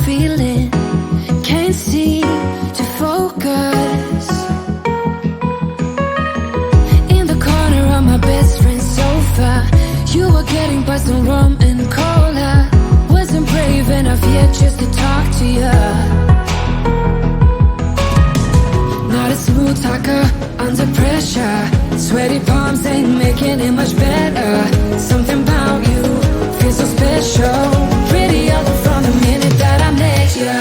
feeling, can't seem to focus. In the corner of my best friend's sofa, you were getting by some rum and cola. Wasn't brave enough yet just to talk to you. Not a smooth talker under pressure. Sweaty palms ain't making it much better. Something about you feels so special. Pretty up from the minute that I met you.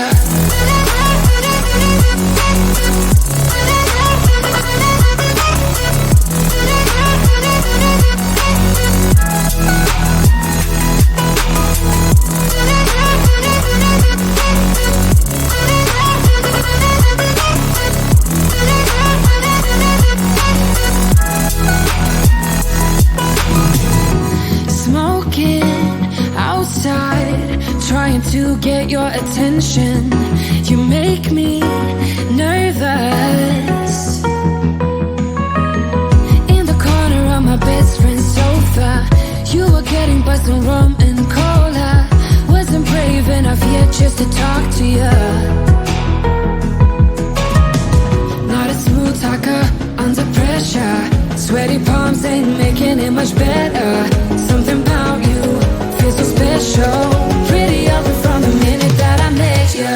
Trying to get your attention, you make me nervous. In the corner of my best friend's sofa, you were getting by some rum and cola. Wasn't brave enough yet just to talk to you. Not a smooth talker under pressure. Sweaty palms ain't making it much better. Something about you feels so special. Pretty up from the minute that I met you.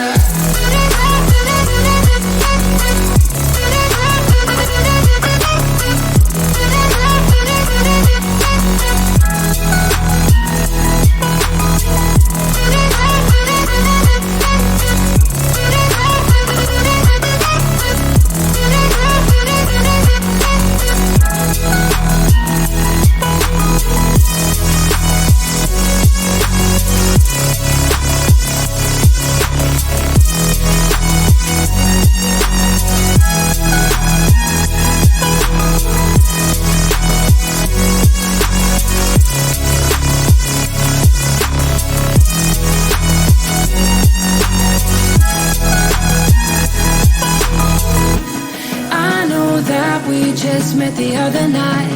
Met the other night,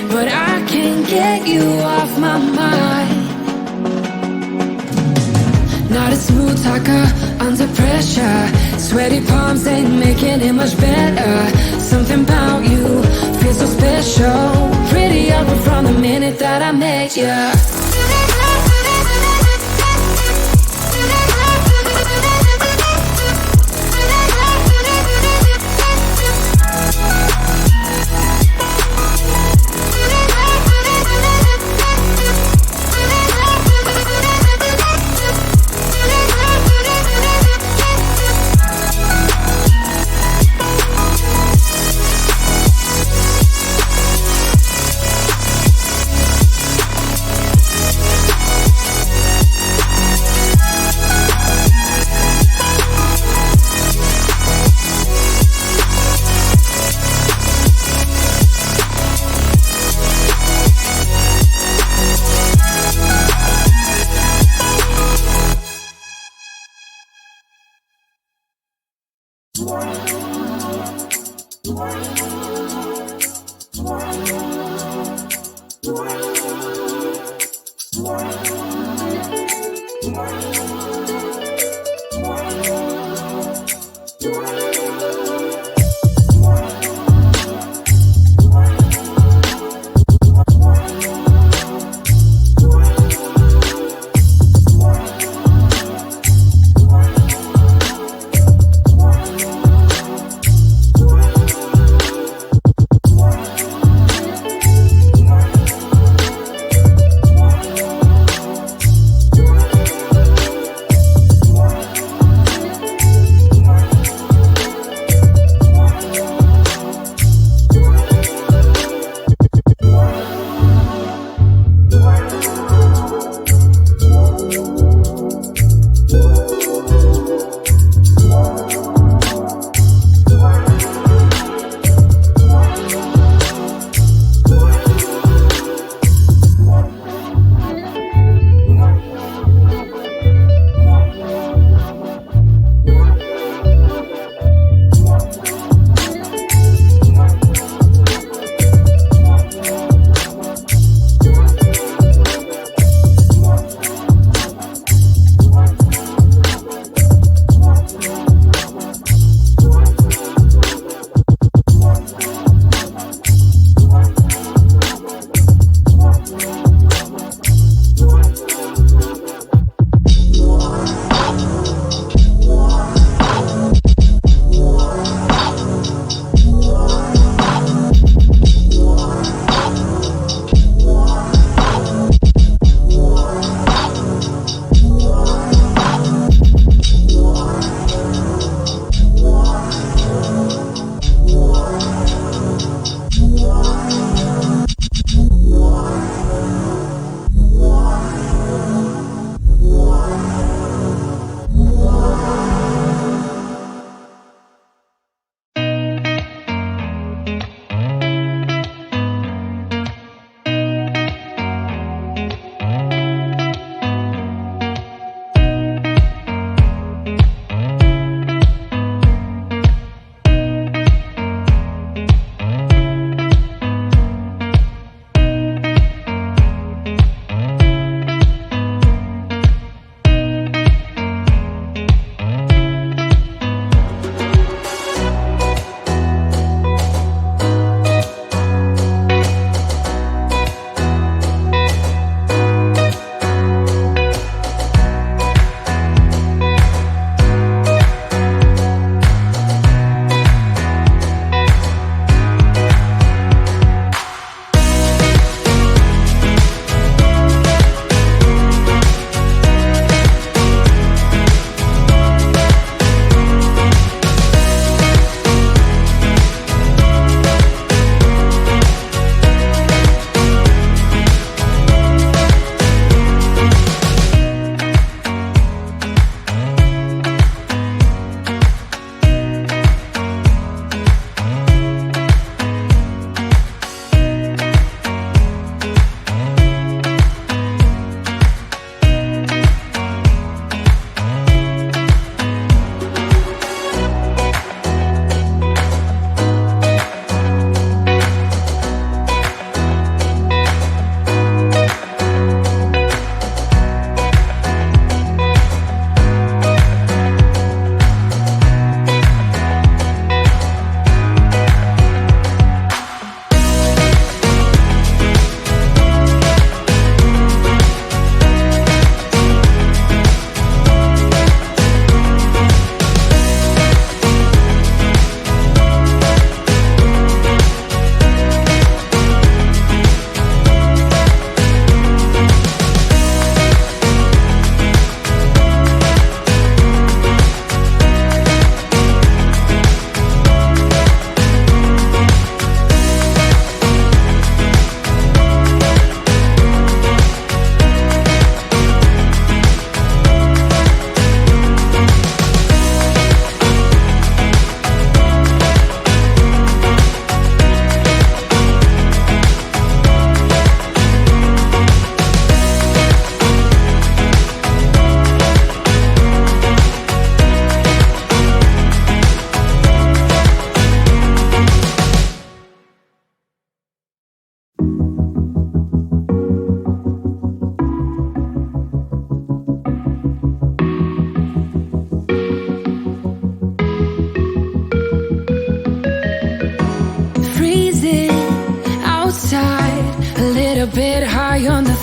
but I can't get you off my mind. Not a smooth talker under pressure. Sweaty palms ain't making it much better. Something about you feels so special. Pretty up from the minute that I met you.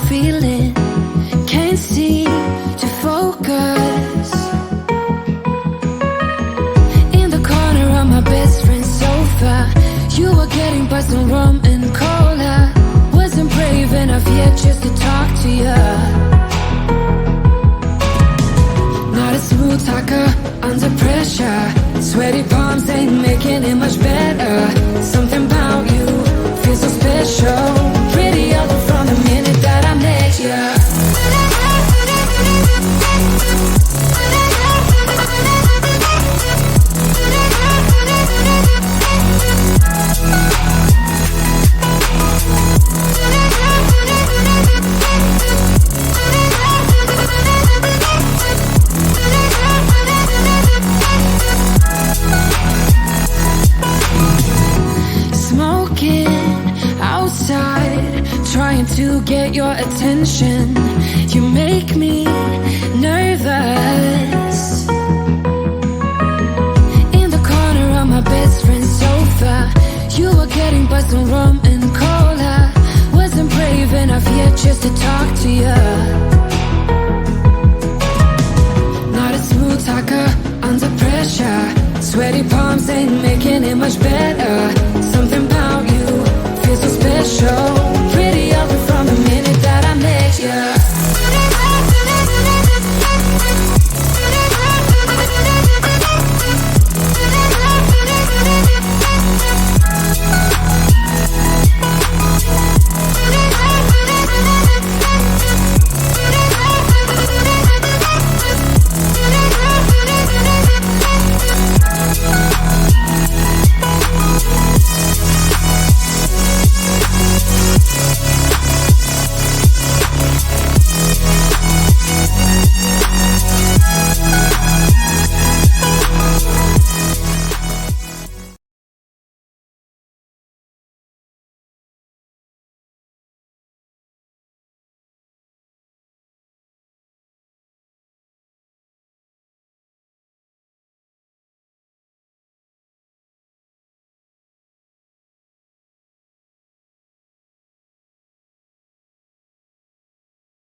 feeling, can't seem to focus. In the corner of my best friend's sofa, you were getting by some rum and cola. Wasn't brave enough yet just to talk to you. Not a smooth talker under pressure. Sweaty palms ain't making it much better. Something about you feels so special. Pretty other from the minute that I met you. Trying to get your attention, you make me nervous. In the corner of my best friend's sofa, you were getting by some rum and cola. Wasn't brave enough yet just to talk to you. Not a smooth talker under pressure. Sweaty palms ain't making it much better.